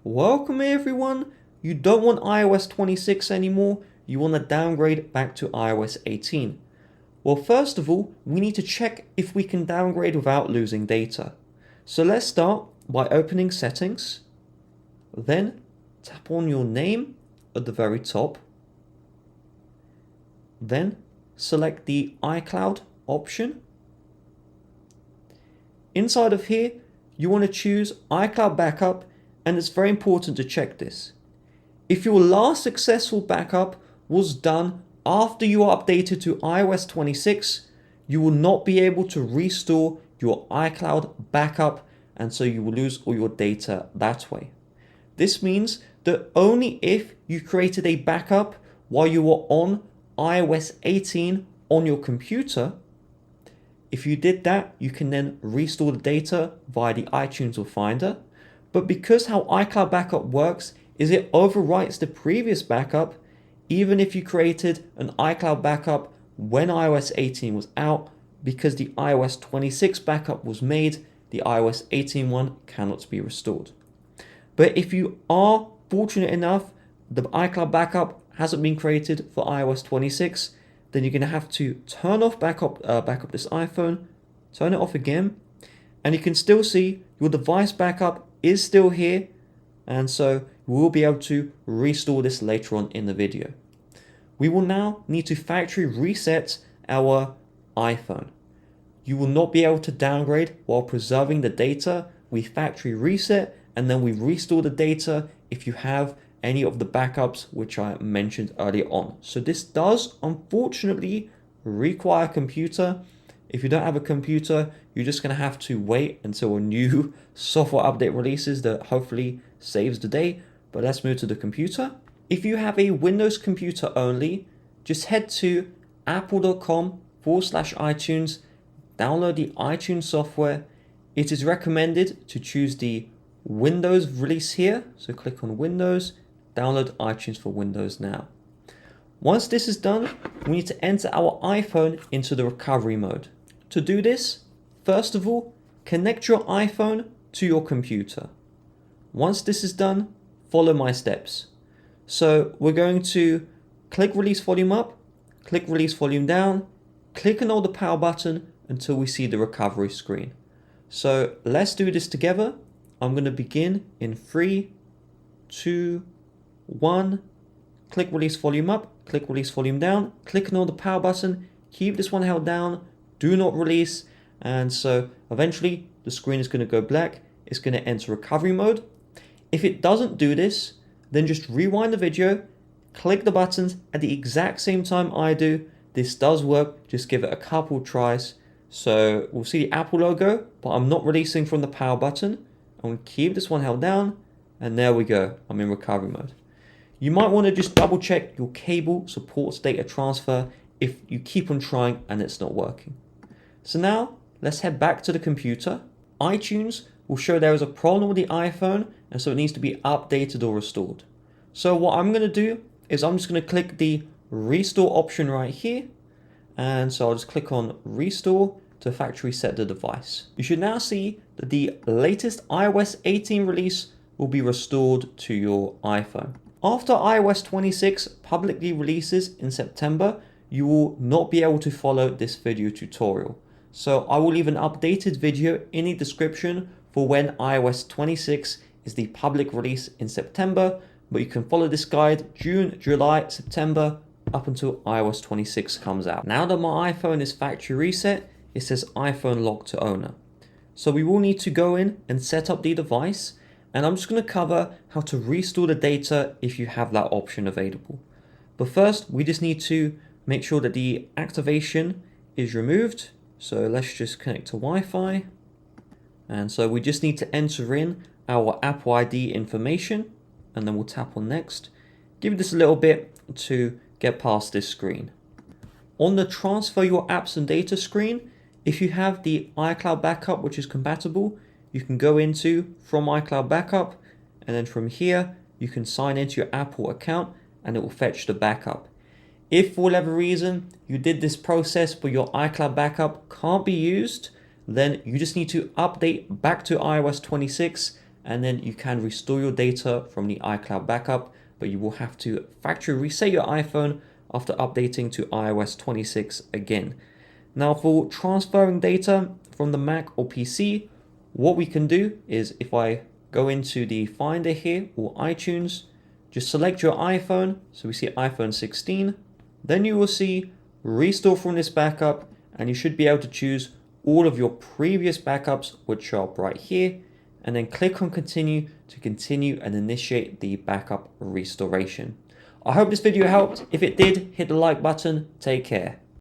Welcome everyone. You don't want iOS 26 anymore. You want to downgrade back to iOS 18. Well, first of all, we need to check if we can downgrade without losing data. So let's start by opening Settings. Then tap on your name at the very top. Then select the iCloud option. Inside of here, you want to choose iCloud Backup, and it's very important to check this. If your last successful backup was done after you updated to iOS 26, you will not be able to restore your iCloud backup, and so you will lose all your data that way. This means that only if you created a backup while you were on iOS 18 on your computer, if you did that, you can then restore the data via the iTunes or Finder. But because how iCloud Backup works is it overwrites the previous backup, even if you created an iCloud backup when iOS 18 was out, because the iOS 26 backup was made, the iOS 18 one cannot be restored. But if you are fortunate enough, the iCloud backup hasn't been created for iOS 26, then you're going to have to turn off backup this iPhone, turn it off again, and you can still see your device backup is still here, and so we'll be able to restore this later on in the video. We will now need to factory reset our iPhone. You will not be able to downgrade while preserving the data. We factory reset and then we restore the data if you have any of the backups which I mentioned earlier on. So this does unfortunately require a computer. If you don't have a computer, you're just going to have to wait until a new software update releases that hopefully saves the day. But let's move to the computer. If you have a Windows computer only, just head to apple.com/iTunes, download the iTunes software. It is recommended to choose the Windows release here. So click on Windows, download iTunes for Windows now. Once this is done, we need to enter our iPhone into the recovery mode. To do this, first of all, connect your iPhone to your computer. Once this is done, follow my steps. So we're going to click release volume up, click release volume down, click and hold the power button until we see the recovery screen. So let's do this together. I'm going to begin in 3, 2, 1. Click release volume up, click release volume down, click and hold the power button, keep this one held down, do not release, and so eventually the screen is going to go black. It's going to enter recovery mode. If it doesn't do this, then just rewind the video, click the buttons at the exact same time I do. This does work, just give it a couple tries. So we'll see the Apple logo, but I'm not releasing from the power button. I'm going to keep this one held down, and there we go, I'm in recovery mode. You might want to just double check your cable supports data transfer if you keep on trying and it's not working. So now let's head back to the computer. iTunes will show there is a problem with the iPhone, and so it needs to be updated or restored. So what I'm going to do is I'm just going to click the restore option right here, and so I'll just click on restore to factory reset the device. You should now see that the latest iOS 18 release will be restored to your iPhone. After iOS 26 publicly releases in September, you will not be able to follow this video tutorial. So I will leave an updated video in the description for when iOS 26 is the public release in September, but you can follow this guide June, July, September up until iOS 26 comes out. Now that my iPhone is factory reset, it says iPhone locked to owner. So we will need to go in and set up the device, and I'm just going to cover how to restore the data if you have that option available. But first, we just need to make sure that the activation is removed. So let's just connect to Wi-Fi. And so we just need to enter in our Apple ID information, and then we'll tap on next. Give this a little bit to get past this screen. On the transfer your apps and data screen, if you have the iCloud backup which is compatible, you can go into from iCloud backup, and then from here you can sign into your Apple account and it will fetch the backup. If for whatever reason you did this process but your iCloud backup can't be used, then you just need to update back to iOS 26 and then you can restore your data from the iCloud backup, but you will have to factory reset your iPhone after updating to iOS 26 again. Now for transferring data from the Mac or PC, what we can do is if I go into the Finder here or iTunes, just select your iPhone. So we see iPhone 16. Then you will see restore from this backup, and you should be able to choose all of your previous backups, which show up right here, and then click on continue to continue and initiate the backup restoration. I hope this video helped. If it did, hit the like button. Take care.